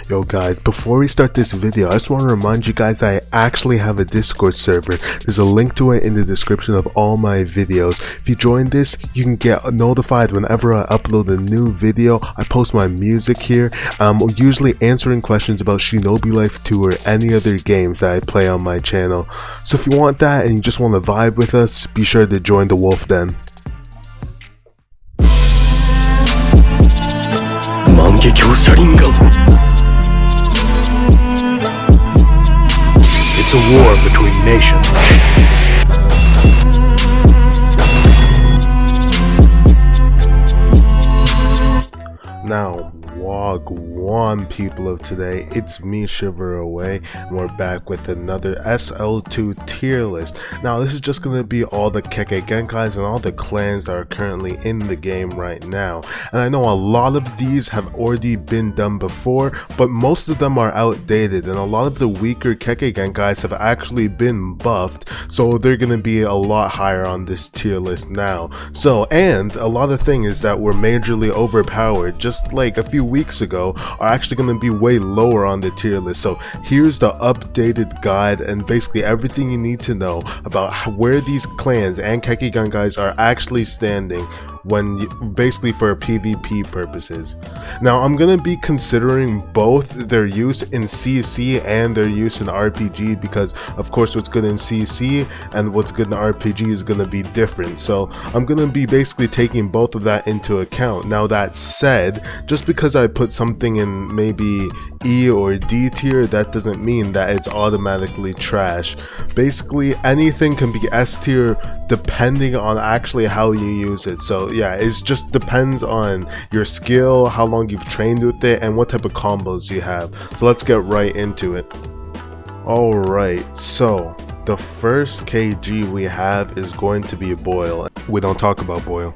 Yo guys, before we start this video, I just want to remind you guys that I actually have a Discord server. There's a link to it in the description of all my videos. If you join this, you can get notified whenever I upload a new video. I post my music here. I'm usually answering questions about Shinobi Life 2 or any other games that I play on my channel. So if you want that and you just want to vibe with us, be sure to join the Wolf Den. Sharingan. It's a war between nations. Now, WAGWAN people of today, it's me Shiver Away, and we're back with another SL2 tier list. Now this is just going to be all the KEKKEI Genkais and all the clans that are currently in the game right now. And I know a lot of these have already been done before, but most of them are outdated, and a lot of the weaker KEKKEI Genkais have actually been buffed, so they're going to be a lot higher on this tier list now. So, and a lot of things that were majorly overpowered just like a few weeks ago are actually going to be way lower on the tier list. So here's the updated guide and basically everything you need to know about where these clans and KEKKEI Genkais are actually standing when basically for PvP purposes. Now I'm gonna be considering both their use in CC and their use in RPG, because of course what's good in CC and what's good in RPG is gonna be different. So I'm gonna be basically taking both of that into account. Now that said, just because I put something in maybe E or D tier, that doesn't mean that it's automatically trash. Basically anything can be S tier depending on actually how you use it. So yeah, it just depends on your skill, how long you've trained with it, and what type of combos you have. So let's get right into it. Alright, so the first KG we have is going to be Boil. We don't talk about Boil.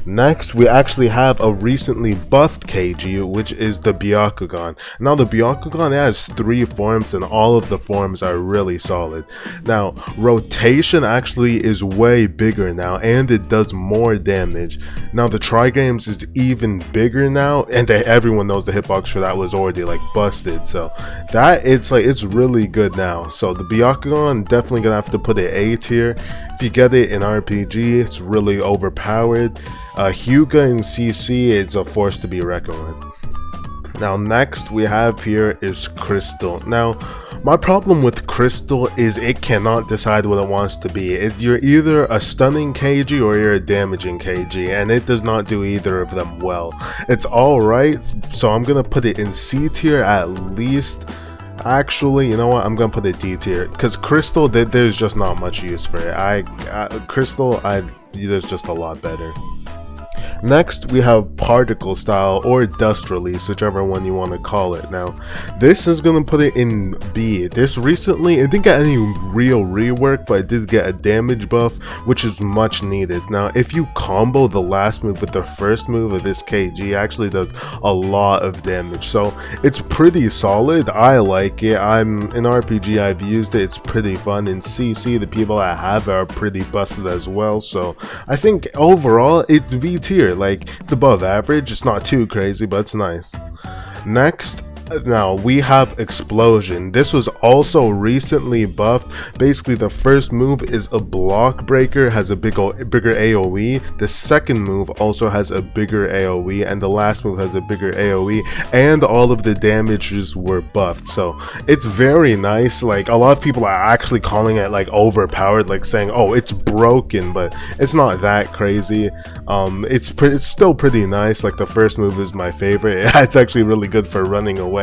Next, we actually have a recently buffed KG, which is the Biakagon. Now, the Biakagon has 3 forms, and all of the forms are really solid. Now, rotation actually is way bigger now, and it does more damage. Now, the Trigrams is even bigger now, and everyone knows the hitbox for that was already like busted. So that it's really good now. So the Biakagon, definitely gonna have to put it A tier. If you get it in RPG, it's really overpowered. Hyuga in CC, it's a force to be reckoned with. Now next we have here is Crystal. Now my problem with Crystal is it cannot decide what it wants to be. You're either a stunning KG or you're a damaging KG, and it does not do either of them well. It's alright, so I'm gonna put it in C tier at least. Actually, you know what, I'm gonna put it D tier, because Crystal, there's just not much use for it. Crystal, there's just a lot better. Next, we have Particle Style or Dust Release, whichever one you want to call it. Now, this is going to put it in B. This recently, it didn't get any real rework, but it did get a damage buff, which is much needed. Now, if you combo the last move with the first move of this KG, it actually does a lot of damage. So, it's pretty solid. I like it. In RPG, I've used it. It's pretty fun. In CC, the people that have it are pretty busted as well. So, I think overall, it's B tier. Like, it's above average. It's not too crazy, but it's nice. Next, now we have Explosion. This was also recently buffed. Basically, the first move is a block breaker, has a bigger AoE. The second move also has a bigger AoE, and the last move has a bigger AoE, and all of the damages were buffed. So it's very nice. Like, a lot of people are actually calling it like overpowered, like saying, oh, it's broken, but it's not that crazy. It's still pretty nice. Like, the first move is my favorite. It's actually really good for running away.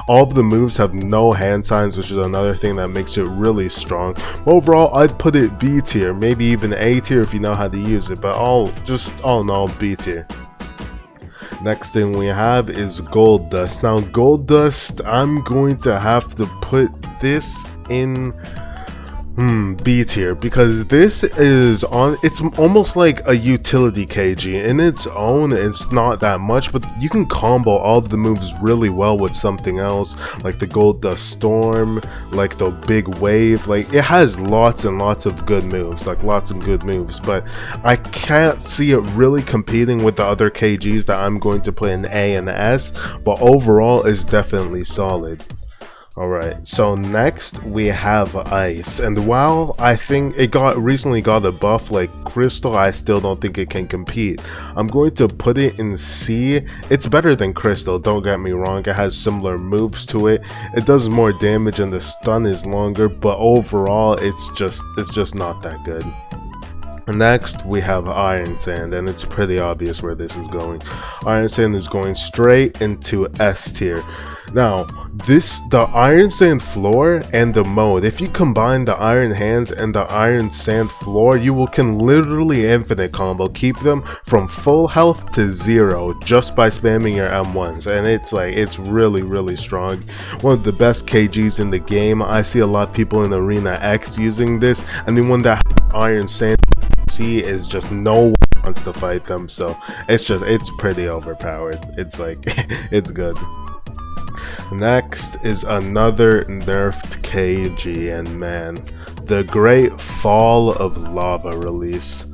All of the moves have no hand signs, which is another thing that makes it really strong. Overall, I'd put it B tier, maybe even A tier if you know how to use it, but all in all, B tier. Next thing we have is Gold Dust. Now, Gold Dust, I'm going to have to put this in B tier, because this is it's almost like a utility KG. In its own, it's not that much, but you can combo all of the moves really well with something else, like the Gold Dust Storm, like the Big Wave. Like, it has lots and lots of good moves, but I can't see it really competing with the other KGs that I'm going to play in A and S, but overall is definitely solid. Alright, so next we have Ice, and while I think it recently got a buff like Crystal, I still don't think it can compete. I'm going to put it in C. It's better than Crystal, don't get me wrong, it has similar moves to it, it does more damage and the stun is longer, but overall it's just not that good. Next we have Iron Sand, and it's pretty obvious where this is going. Iron Sand is going straight into S tier. Now, the Iron Sand floor and the mode, if you combine the Iron Hands and the Iron Sand floor, you can literally infinite combo, keep them from full health to 0 just by spamming your M1s, and it's really strong. One of the best KGs in the game. I see a lot of people in Arena X using this, and the one that Iron Sand C is just no one wants to fight them, so it's pretty overpowered. It's like it's good. Next is another nerfed KG, and man, the Great Fall of Lava release.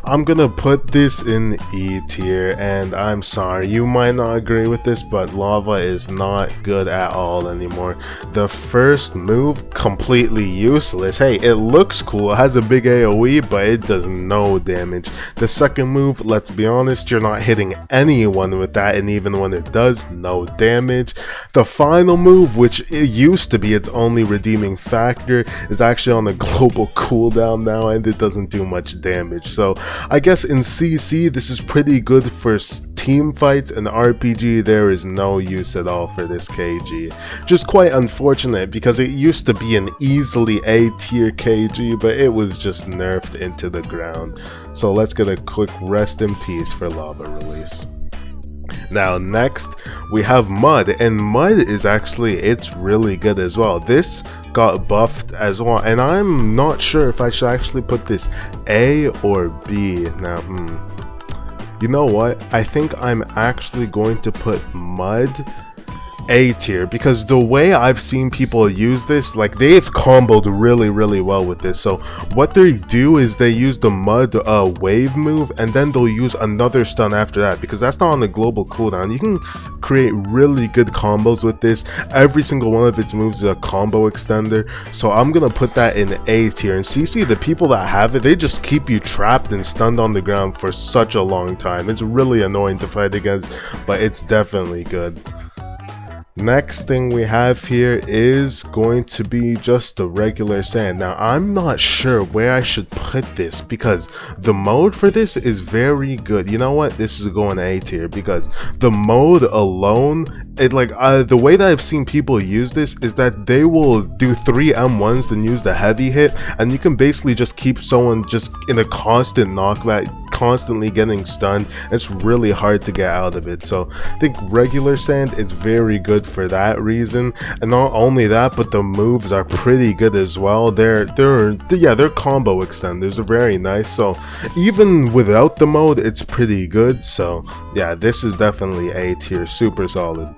I'm gonna put this in E tier, and I'm sorry, you might not agree with this, but Lava is not good at all anymore. The first move, completely useless. Hey, it looks cool, it has a big AoE, but it does no damage. The second move, let's be honest, you're not hitting anyone with that, and even when it does, no damage. The final move, which it used to be its only redeeming factor, is actually on a global cooldown now, and it doesn't do much damage. So I guess in CC this is pretty good for team fights, and RPG there is no use at all for this KG. Just quite unfortunate, because it used to be an easily A tier KG, but it was just nerfed into the ground. So let's get a quick rest in peace for Lava release. Now next we have Mud, and Mud is it's really good as well. This got buffed as well, and I'm not sure if I should actually put this A or B. Now you know what, I think I'm actually going to put Mud A tier, because the way I've seen people use this, like, they've comboed really well with this. So what they do is they use the Mud wave move, and then they'll use another stun after that, because that's not on the global cooldown. You can create really good combos with this. Every single one of its moves is a combo extender, so I'm gonna put that in A tier. And CC, the people that have it, they just keep you trapped and stunned on the ground for such a long time. It's really annoying to fight against, but it's definitely good. Next thing we have here is going to be just the regular sand. Now I'm not sure where I should put this, because the mode for this is very good. You know what, this is going A tier, because the mode alone, the way that I've seen people use this is that they will do 3 M1s then use the heavy hit, and you can basically just keep someone just in a constant knockback, constantly getting stunned. It's really hard to get out of it. So I think regular sand is very good for that reason, and not only that, but the moves are pretty good as well. They're combo extenders are very nice, so even without the mode it's pretty good. So yeah, this is definitely A tier, super solid.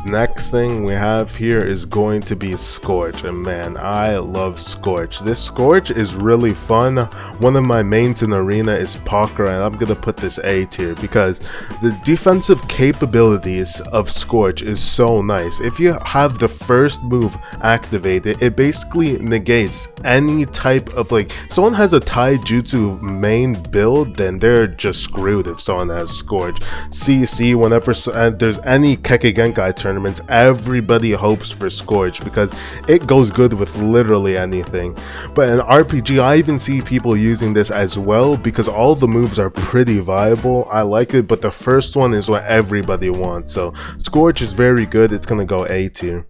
Next thing we have here is going to be Scorch, and man, I love Scorch. This Scorch is really fun. One of my mains in Arena is Pakra, and I'm gonna put this A tier because the defensive capabilities of Scorch is so nice. If you have the first move activated, it basically negates any type of, like, someone has a Taijutsu main build, then they're just screwed if someone has Scorch. CC, whenever there's any KEKKEI GENKAI tournaments, everybody hopes for Scorch because it goes good with literally anything. But in RPG, I even see people using this as well because all the moves are pretty viable. I like it, but the first one is what everybody wants. So Scorch is very good. It's gonna go A tier.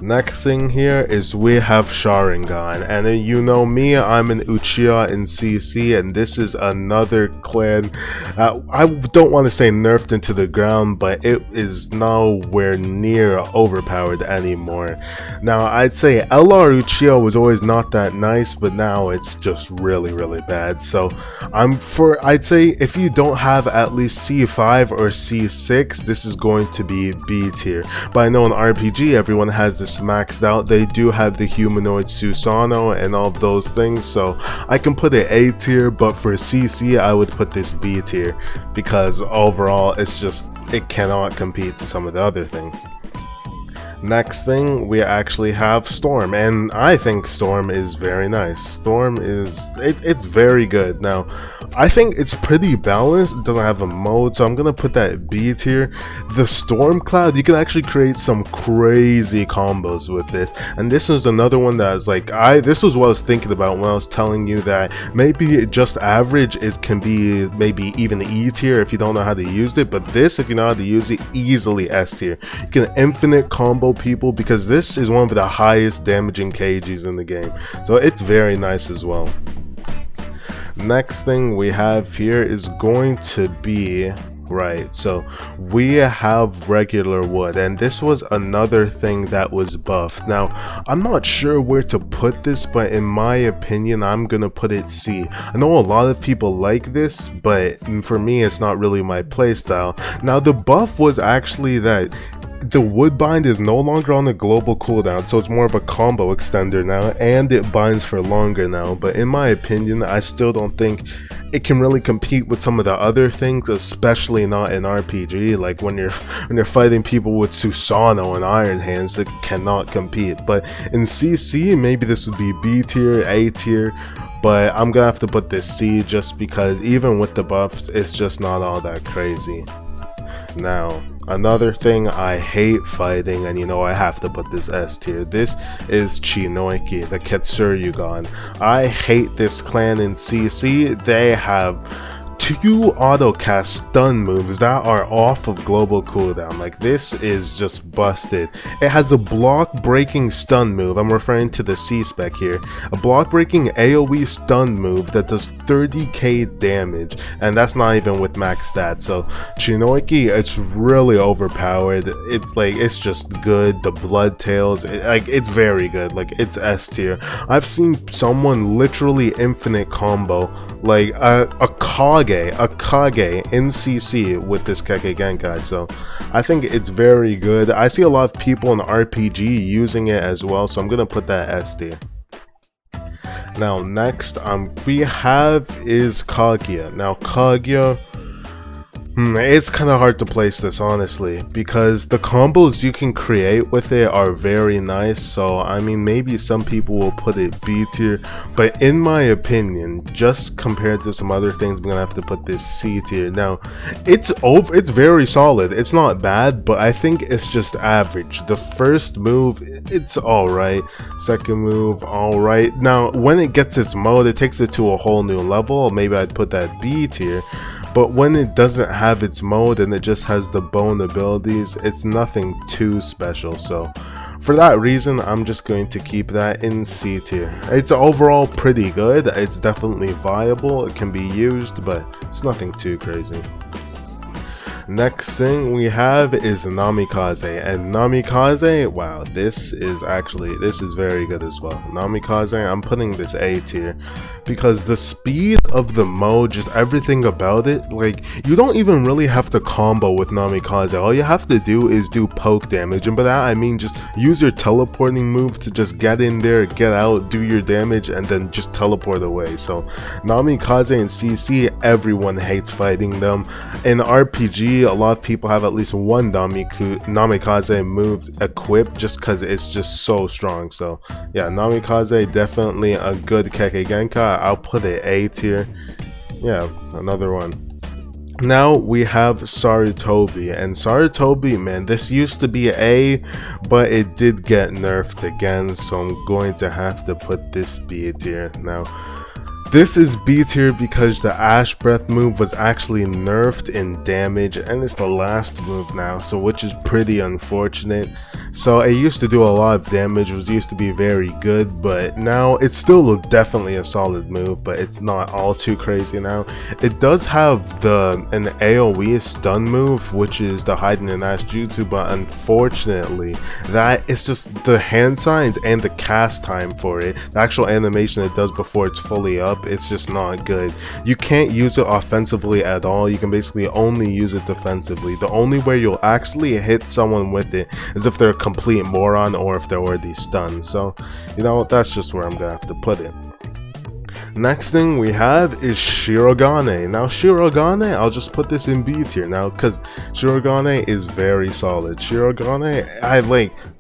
Next thing here is we have Sharingan, and you know me, I'm an Uchiha in CC, and this is another clan. I don't want to say nerfed into the ground, but it is nowhere near overpowered anymore. Now, I'd say LR Uchiha was always not that nice, but now it's just really bad. So I'd say if you don't have at least C5 or C6, this is going to be B tier. But I know in RPG everyone has this maxed out. They do have the humanoid Susanoo and all of those things, so I can put it A tier, but for CC I would put this B tier because overall it cannot compete to some of the other things. Next thing, we actually have Storm, and I think Storm is very nice. Storm is, it's very good. Now, I think it's pretty balanced. It doesn't have a mode, so I'm gonna put that B tier. The Storm Cloud, you can actually create some crazy combos with this, and this is another one that is like, this was what I was thinking about when I was telling you that maybe just average, it can be maybe even E tier if you don't know how to use it, but this, if you know how to use it, easily S tier. You can infinite combo people because this is one of the highest damaging KGs in the game, so it's very nice as well. Next thing we have here is going to be right, so we have regular wood, and this was another thing that was buffed. Now, I'm not sure where to put this, but in my opinion, I'm gonna put it C. I know a lot of people like this, but for me, it's not really my playstyle. Now, the buff was actually that the Woodbind is no longer on a global cooldown, so it's more of a combo extender now, and it binds for longer now. But in my opinion, I still don't think it can really compete with some of the other things, especially not in RPG. Like when you're fighting people with Susanoo and Iron Hands, it cannot compete. But in CC, maybe this would be B tier, A tier, but I'm gonna have to put this C just because even with the buffs, it's just not all that crazy. Now, another thing I hate fighting, and you know I have to put this S tier, this is Chinoiki, the Ketsuryugan. I hate this clan in CC. They have 2 auto cast stun moves that are off of global cooldown. Like, this is just busted. It has a block breaking stun move, I'm referring to the C spec here, a block breaking AoE stun move that does 30k damage, and that's not even with max stats. So Chinoiki, it's really overpowered. It's like, it's just good. The blood tails, it's very good. Like, it's S tier. I've seen someone literally infinite combo like a Kage in CC with this KEKKEI GENKAI, so I think it's very good. I see a lot of people in RPG using it as well, so I'm gonna put that S tier. Now next we have is Kaguya. Now Kaguya, it's kind of hard to place this honestly, because the combos you can create with it are very nice. So I mean, maybe some people will put it B tier, but in my opinion, just compared to some other things, I'm gonna have to put this C tier. Now it's very solid, it's not bad, but I think it's just average. The first move, it's alright, second move, alright. Now when it gets its mode, it takes it to a whole new level. Maybe I'd put that B tier. But when it doesn't have its mode and it just has the bone abilities, it's nothing too special. So for that reason, I'm just going to keep that in C tier. It's overall pretty good. It's definitely viable. It can be used, but it's nothing too crazy. Next thing we have is Namikaze, and Namikaze, wow, this is very good as well. Namikaze, I'm putting this A tier because the speed of the mode, just everything about it, like, you don't even really have to combo with Namikaze. All you have to do is do poke damage, and by that I mean just use your teleporting move to just get in there, get out, do your damage, and then just teleport away. So Namikaze in CC, everyone hates fighting them. In RPG, a lot of people have at least one Namikaze move equipped just because it's just so strong. So yeah, Namikaze, definitely a good KEKKEI GENKAI. I'll put it A tier. Yeah, another one. Now we have Toby, and Toby, man, this used to be A, but it did get nerfed again, so I'm going to have to put this B tier. Now this is B tier because the Ash Breath move was actually nerfed in damage, and it's the last move now, so which is pretty unfortunate So it used to do a lot of damage, it used to be very good, but now it's still definitely a solid move, but it's not all too crazy now. It does have an AoE stun move, which is the hide and ash jutsu, but unfortunately that is just the hand signs and the cast time for it. The actual animation it does before it's fully up, it's just not good. You can't use it offensively at all. You can basically only use it defensively. The only way you'll actually hit someone with it is if they're a complete moron or if they're already stunned. So, you know, that's just where I'm gonna have to put it. Next thing we have is Shirogane. Now Shirogane, I'll just put this in B tier now because Shirogane is very solid. Shirogane,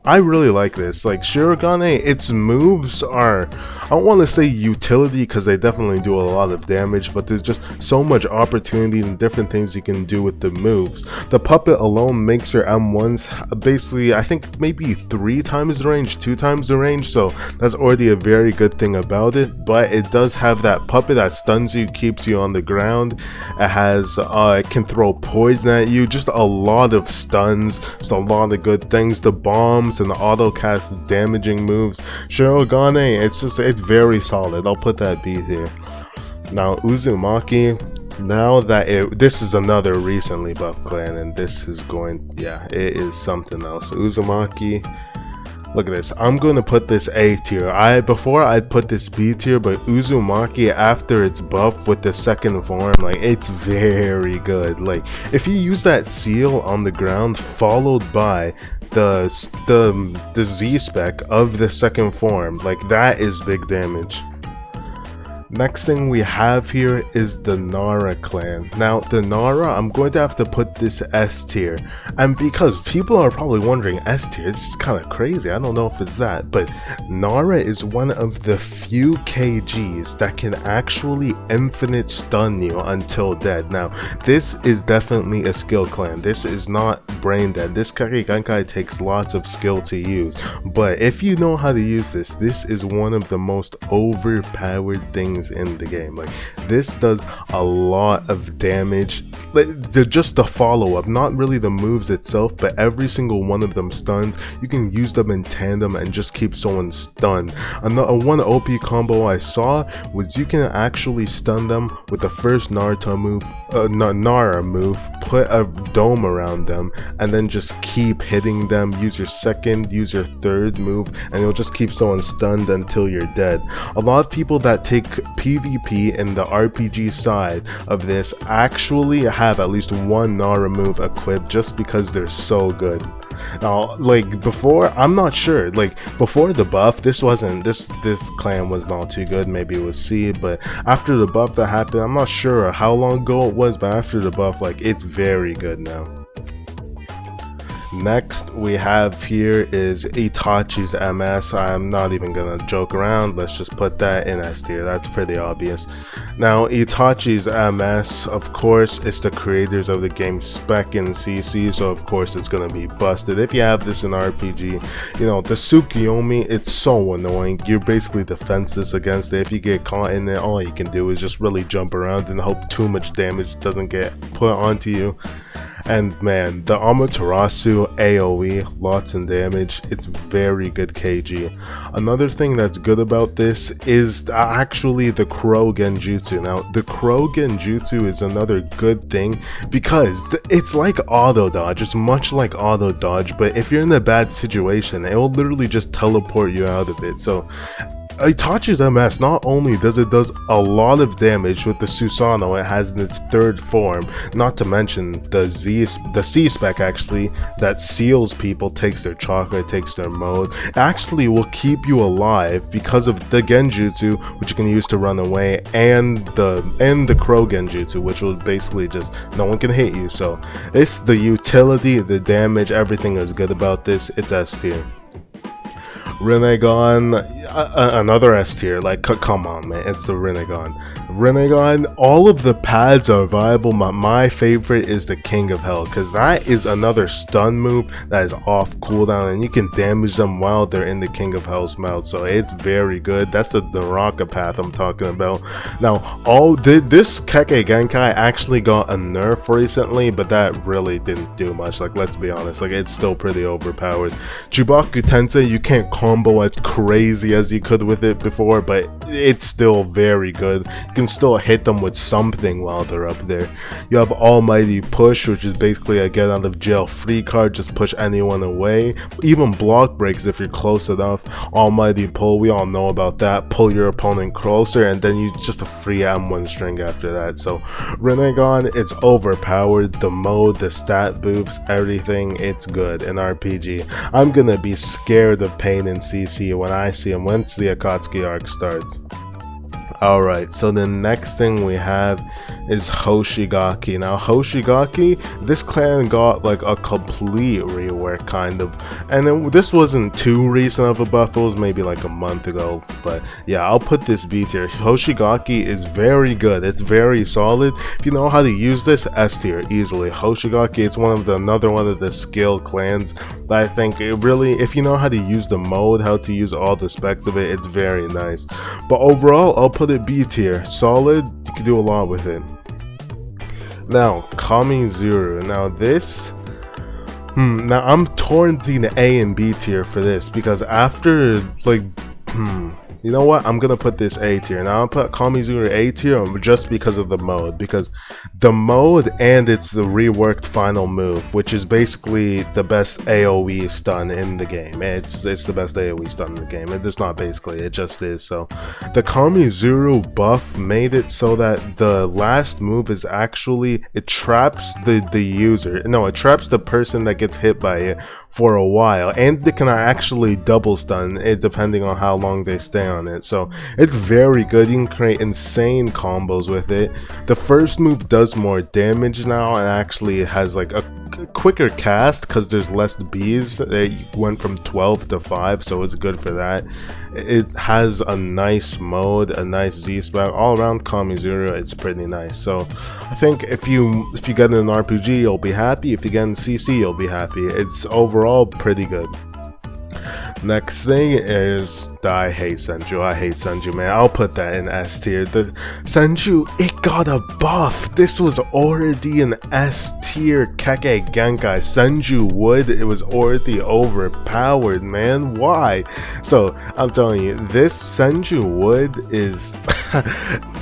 I really like this. Like Shirogane, its moves are, I don't want to say utility because they definitely do a lot of damage, but there's just so much opportunity and different things you can do with the moves. The puppet alone makes your M1s basically, I think maybe 3 times the range, 2 times the range, so that's already a very good thing about it. But it does have that puppet that stuns you, keeps you on the ground. It has, it can throw poison at you, just a lot of stuns, just a lot of good things. The bombs and the auto cast damaging moves. Shirogane, it's very solid. I'll put that B here. Now Uzumaki, now that this is another recently buffed clan, and this is it is something else. Uzumaki, look at this. I'm going to put this A tier. Before I'd put this B tier, but Uzumaki after it's buff with the second form, like it's very good. Like if you use that seal on the ground followed by the Z spec of the second form, like that is big damage. Next thing we have here is the Nara clan. Now the Nara, I'm going to have to put this S tier, and because people are probably wondering S tier, it's kind of crazy, I don't know if it's that, but Nara is one of the few KGs that can actually infinite stun you until dead. Now this is definitely a skill clan, this is not brain dead. This KEKKEI GENKAI takes lots of skill to use, but if you know how to use this is one of the most overpowered things in the game. Like this does a lot of damage, just the follow-up, not really the moves itself, but every single one of them stuns. You can use them in tandem and just keep someone stunned. One OP combo I saw was you can actually stun them with the first Naruto move, Nara move, put a dome around them, and then just keep hitting them. Use your second, use your third move, and you'll just keep someone stunned until you're dead. A lot of people that take PvP and the RPG side of this actually have at least one Nara move equipped just because they're so good. Now, like before, I'm not sure. Like before the buff, this clan was not too good. Maybe it was C, but after the buff that happened, I'm not sure how long ago it was, but after the buff, like it's very good now. Next we have here is Itachi's MS. I'm not even gonna joke around, let's just put that in S tier, that's pretty obvious. Now Itachi's MS, of course, it's the creators of the game Spec and CC, so of course it's gonna be busted. If you have this in RPG, you know, the Tsukiyomi, it's so annoying. You're basically defenseless against it. If you get caught in it, all you can do is just really jump around and hope too much damage doesn't get put onto you. And man, the Amaterasu AoE, lots of damage, it's very good KG. Another thing that's good about this is actually the Crow Genjutsu. Now, the Crow Genjutsu is another good thing because it's like auto dodge, it's much like auto dodge, but if you're in a bad situation, it will literally just teleport you out of it. So Itachi's MS, not only does it a lot of damage with the Susanoo it has in its third form, not to mention the C spec actually that seals people, takes their chakra, takes their mode, actually will keep you alive because of the Genjutsu, which you can use to run away, and the Crow Genjutsu, which will basically just no one can hit you. So it's the utility, the damage, everything is good about this. It's S tier. Rinnegan, another S tier. Like, come on, man, it's the Rinnegan. All of the pads are viable. My favorite is the King of Hell, because that is another stun move that is off cooldown, and you can damage them while they're in the King of Hell's mouth. So it's very good. That's the Naraka path I'm talking about. Now, this KEKKEI GENKAI actually got a nerf recently, but that really didn't do much. Like, let's be honest, like, it's still pretty overpowered. Jubaku Tensei, you can't combo as crazy as you could with it before, but it's still very good. You can still hit them with something while they're up there. You have Almighty Push, which is basically a get out of jail free card, just push anyone away. Even block breaks if you're close enough. Almighty Pull, we all know about that. Pull your opponent closer, and then you just a free M1 string after that. So Rinnegan, it's overpowered. The mode, the stat boosts, everything, it's good in RPG. I'm gonna be scared of Pain and CC when I see him once the Akatsuki arc starts. Alright, so the next thing we have is Hoshigaki. Now, Hoshigaki, this clan got like a complete rework, kind of. And this wasn't too recent of a buff, it was maybe like a month ago. But yeah, I'll put this B tier. Hoshigaki is very good, it's very solid. If you know how to use this, S tier, easily. Hoshigaki, it's another one of the skill clans that I think it really, if you know how to use the mode, how to use all the specs of it, it's very nice. But overall, I'll put it B tier. Solid, you can do a lot with it. Now, Kamizuru. Now this, now I'm torn between the A and B tier for this, because after, like, you know what, I'm gonna put this A tier. Now I'll put Kamizuru A tier just because of the mode, because the mode and it's the reworked final move, which is basically the best AoE stun in the game. It's the best AoE stun in the game. It's not basically, it just is. So the Kamizuru buff made it so that the last move is actually, it traps the user, no, it traps the person that gets hit by it for a while, and it can actually double stun it depending on how long they stay on it. So it's very good. You can create insane combos with it. The first move does more damage now, and actually it has like a quicker cast because there's less bees. It went from 12 to 5, so it's good for that. It has a nice mode, a nice Z-spec. All around Kamizuru, it's pretty nice. So I think if you get an RPG, you'll be happy. If you get in CC, you'll be happy. It's overall pretty good. Next thing is, I hate Senju, man. I'll put that in S tier. The Senju, it got a buff. This was already an S tier KEKKEI GENKAI. Senju Wood, it was already overpowered, man. Why? So I'm telling you, this Senju Wood is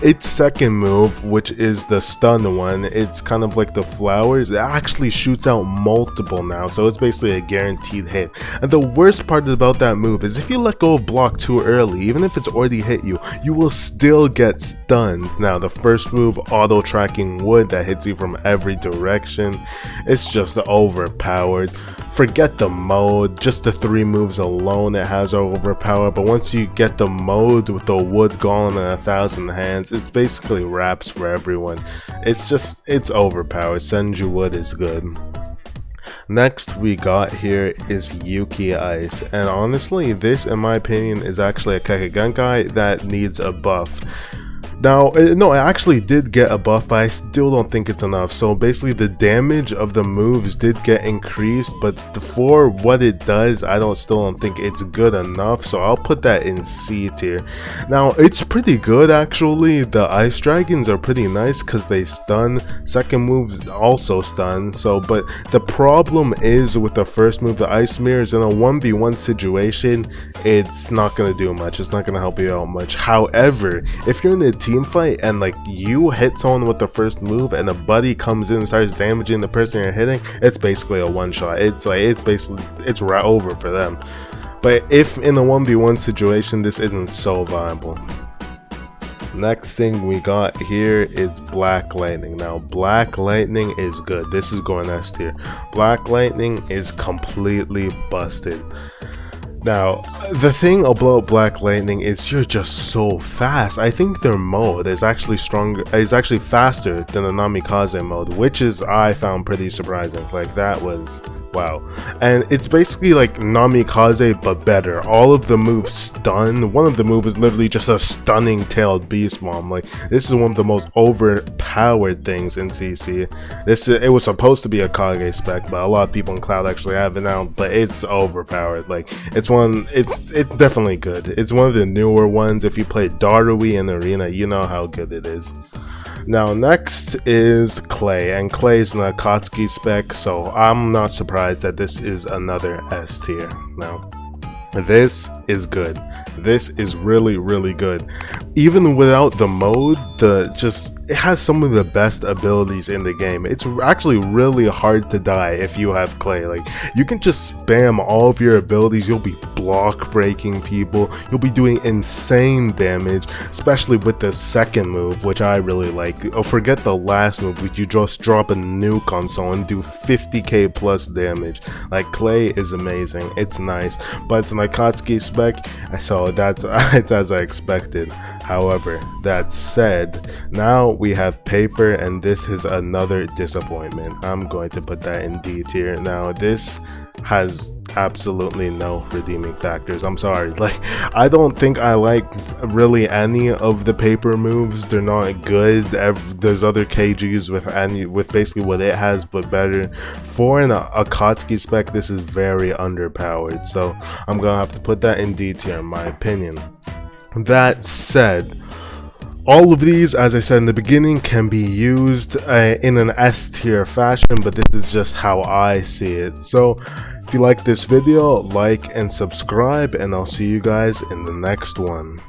its second move, which is the stun one. It's kind of like the flowers. It actually shoots out multiple now, so it's basically a guaranteed hit. And the worst part about that move is if you let go of block too early, even if it's already hit you, you will still get stunned. Now the first move, auto tracking wood, that hits you from every direction. It's just overpowered. Forget the mode, just the 3 moves alone it has are overpowered. But once you get the mode with the wood golem and 1,000 hands, it's basically wraps for everyone. It's overpowered. Senju Wood is good. Next we got here is Yuki Ice, and honestly this in my opinion is actually a KEKKEI GENKAI that needs a buff. Now, no, I actually did get a buff, but I still don't think it's enough. So basically the damage of the moves did get increased, but for what it does, I still don't think it's good enough. So I'll put that in C tier. Now, it's pretty good actually. The Ice Dragons are pretty nice because they stun. Second moves also stun. So, but the problem is with the first move, the Ice Mirrors, in a 1v1 situation, it's not going to do much. It's not going to help you out much. However, if you're in a team fight and like you hit someone with the first move and a buddy comes in and starts damaging the person you're hitting, it's basically a one shot. It's right over for them. But if in a 1v1 situation, this isn't so viable. Next thing we got here is Black Lightning. Now Black Lightning is good. This is going S tier. Black Lightning is completely busted. Now, the thing about Black Lightning is you're just so fast. I think their mode is actually faster than the Namikaze mode, which is, I found pretty surprising. Like, that was, wow. And it's basically like Namikaze but better. All of the moves stun. One of the moves is literally just a stunning tailed beast bomb. Like, this is one of the most overpowered things in CC. It was supposed to be a Kage spec, but a lot of people in Cloud actually have it now, but it's overpowered. Like, it's definitely good. It's one of the newer ones. If you play Darui in Arena, you know how good it is. Now next is Clay, and Clay is an Akatsuki spec, so I'm not surprised that this is another S tier. Now, this is good. This is really good. Even without the mode, it has some of the best abilities in the game. It's actually really hard to die if you have Clay. Like, you can just spam all of your abilities. You'll be block breaking people. You'll be doing insane damage, especially with the second move, which I really like. Oh, forget the last move, which you just drop a nuke on someone and do 50k plus damage. Like, Clay is amazing. It's nice, but it's an Akatsuki spec, so it's as I expected. However, that said, now we have Paper, and this is another disappointment. I'm going to put that in D tier. Now, this has absolutely no redeeming factors. I'm sorry. Like, I don't think I like really any of the Paper moves. They're not good. There's other KGs with basically what it has, but better. For an Akatsuki spec, this is very underpowered. So I'm gonna have to put that in D tier, in my opinion. That said, all of these, as I said in the beginning, can be used in an S tier fashion, but this is just how I see it. So if you like this video, like and subscribe, and I'll see you guys in the next one.